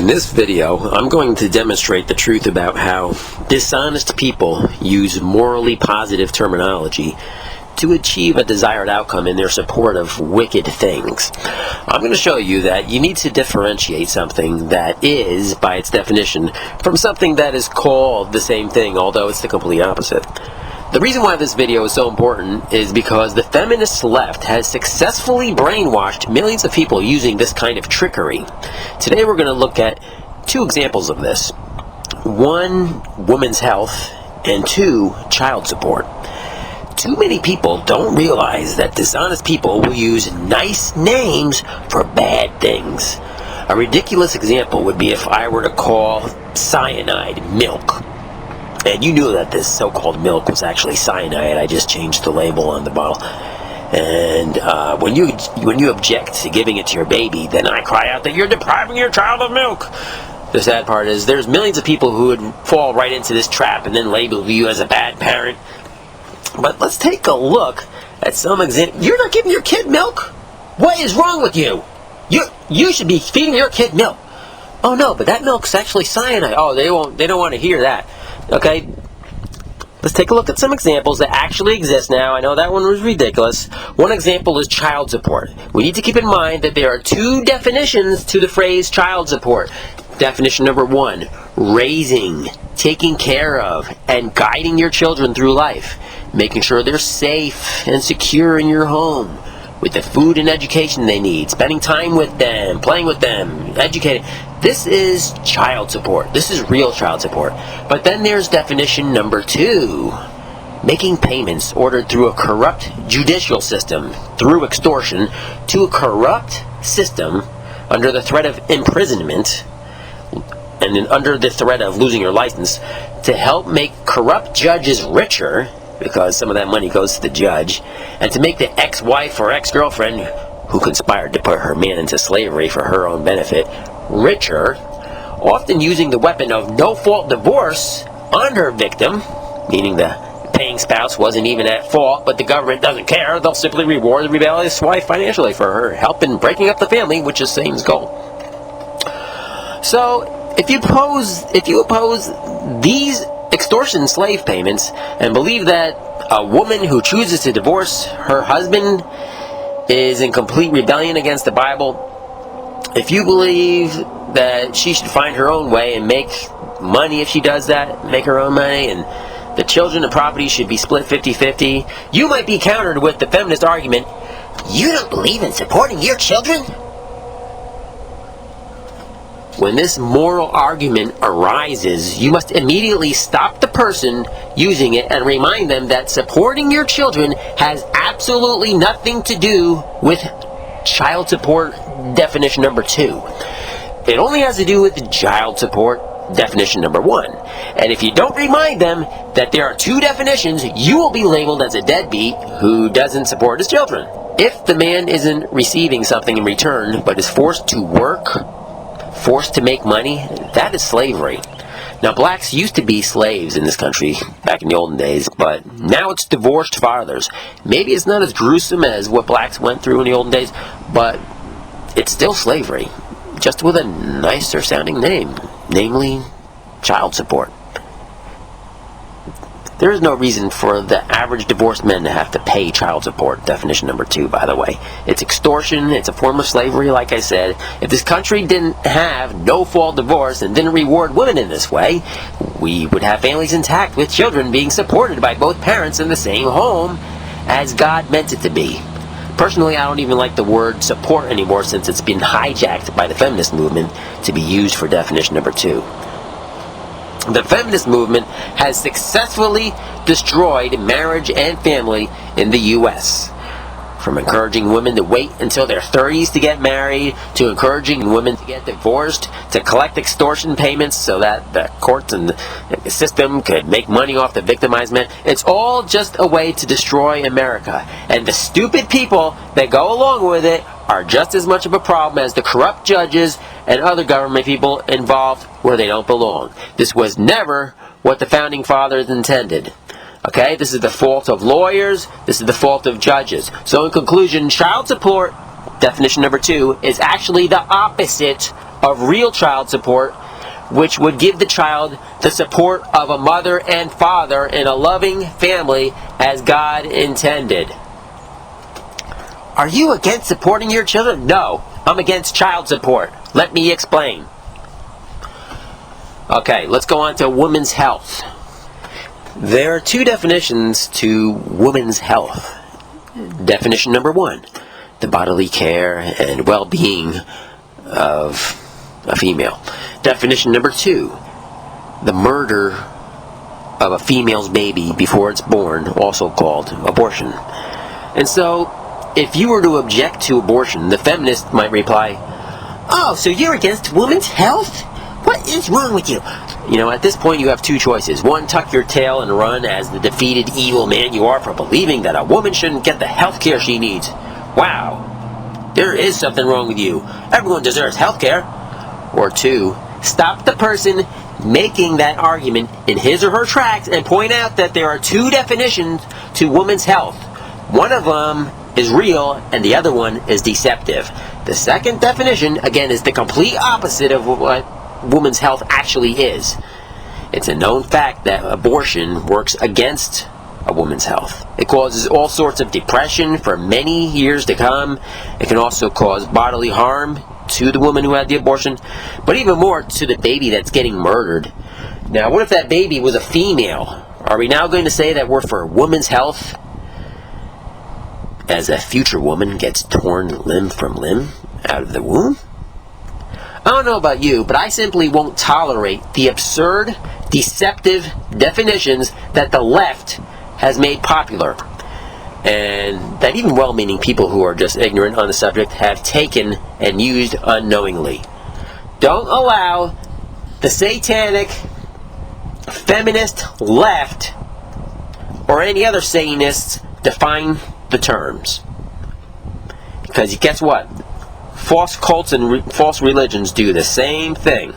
In this video, I'm going to demonstrate the truth about how dishonest people use morally positive terminology to achieve a desired outcome in their support of wicked things. I'm going to show you that you need to differentiate something that is, by its definition, from something that is called the same thing, although it's the complete opposite. The reason why this video is so important is because the feminist left has successfully brainwashed millions of people using this kind of trickery. Today we're going to look at two examples of this. One, women's health, and two, child support. Too many people don't realize that dishonest people will use nice names for bad things. A ridiculous example would be if I were to call cyanide milk. And you knew that this so-called milk was actually cyanide. I just changed the label on the bottle. And when you object to giving it to your baby, then I cry out that you're depriving your child of milk. The sad part is there's millions of people who would fall right into this trap and then label you as a bad parent. But let's take a look at some example. You're not giving your kid milk? What is wrong with you? You should be feeding your kid milk. Oh no, but that milk's actually cyanide. Oh, they don't want to hear that. Okay, let's take a look at some examples that actually exist now. I know that one was ridiculous. One example is child support. We need to keep in mind that there are two definitions to the phrase child support. Definition number one, raising, taking care of, and guiding your children through life, making sure they're safe and secure in your home, with the food and education they need, spending time with them, playing with them, educating. This is child support. This is real child support. But then there's definition number two, making payments ordered through a corrupt judicial system, through extortion, to a corrupt system under the threat of imprisonment, and then under the threat of losing your license, to help make corrupt judges richer, because some of that money goes to the judge, and to make the ex-wife or ex-girlfriend who conspired to put her man into slavery for her own benefit richer, often using the weapon of no-fault divorce on her victim, meaning the paying spouse wasn't even at fault, but the government doesn't care. They'll simply reward the rebellious wife financially for her help in breaking up the family, which is Satan's goal. So, if you oppose these extortion slave payments and believe that a woman who chooses to divorce her husband is in complete rebellion against the Bible, if you believe that she should find her own way and make money if she does that, make her own money, and the children and property should be split 50-50, you might be countered with the feminist argument, you don't believe in supporting your children? When this moral argument arises, you must immediately stop the person using it and remind them that supporting your children has absolutely nothing to do with child support definition number two. It only has to do with child support definition number one. And if you don't remind them that there are two definitions, you will be labeled as a deadbeat who doesn't support his children. If the man isn't receiving something in return, but is forced to work, forced to make money, that is slavery. Now, blacks used to be slaves in this country back in the olden days, but now it's divorced fathers. Maybe it's not as gruesome as what blacks went through in the olden days, but it's still slavery, just with a nicer sounding name, namely child support. There is no reason for the average divorced men to have to pay child support, definition number two, by the way. It's extortion, it's a form of slavery, like I said. If this country didn't have no-fault divorce and didn't reward women in this way, we would have families intact with children being supported by both parents in the same home as God meant it to be. Personally, I don't even like the word support anymore since it's been hijacked by the feminist movement to be used for definition number two. The feminist movement has successfully destroyed marriage and family in the U.S. From encouraging women to wait until their 30s to get married, to encouraging women to get divorced, to collect extortion payments so that the courts and the system could make money off the victimized men. It's all just a way to destroy America. And the stupid people that go along with it are just as much of a problem as the corrupt judges and other government people involved where they don't belong. This was never what the Founding Fathers intended. Okay, this is the fault of lawyers, this is the fault of judges. So in conclusion, child support, definition number two, is actually the opposite of real child support, which would give the child the support of a mother and father in a loving family as God intended. Are you against supporting your children? No, I'm against child support. Let me explain. Okay, let's go on to women's health. There are two definitions to women's health. Definition number 1, the bodily care and well-being of a female. Definition number 2, the murder of a female's baby before it's born, also called abortion. And so, if you were to object to abortion, the feminist might reply, "Oh, so you're against women's health? What is wrong with you?" You know, at this point you have two choices. One, tuck your tail and run as the defeated evil man you are for believing that a woman shouldn't get the health care she needs. Wow, there is something wrong with you. Everyone deserves health care. Or 2, stop the person making that argument in his or her tracks and point out that there are two definitions to women's health. One of them is real and the other one is deceptive. The second definition, again, is the complete opposite of what women's health actually is. It's a known fact that abortion works against a woman's health. It causes all sorts of depression for many years to come. It can also cause bodily harm to the woman who had the abortion, but even more to the baby that's getting murdered. Now, what if that baby was a female? Are we now going to say that we're for women's health as a future woman gets torn limb from limb out of the womb? I don't know about you, but I simply won't tolerate the absurd, deceptive definitions that the left has made popular, and that even well-meaning people who are just ignorant on the subject have taken and used unknowingly. Don't allow the satanic, feminist left, or any other Satanists define the terms. Because guess what? False cults and false religions do the same thing.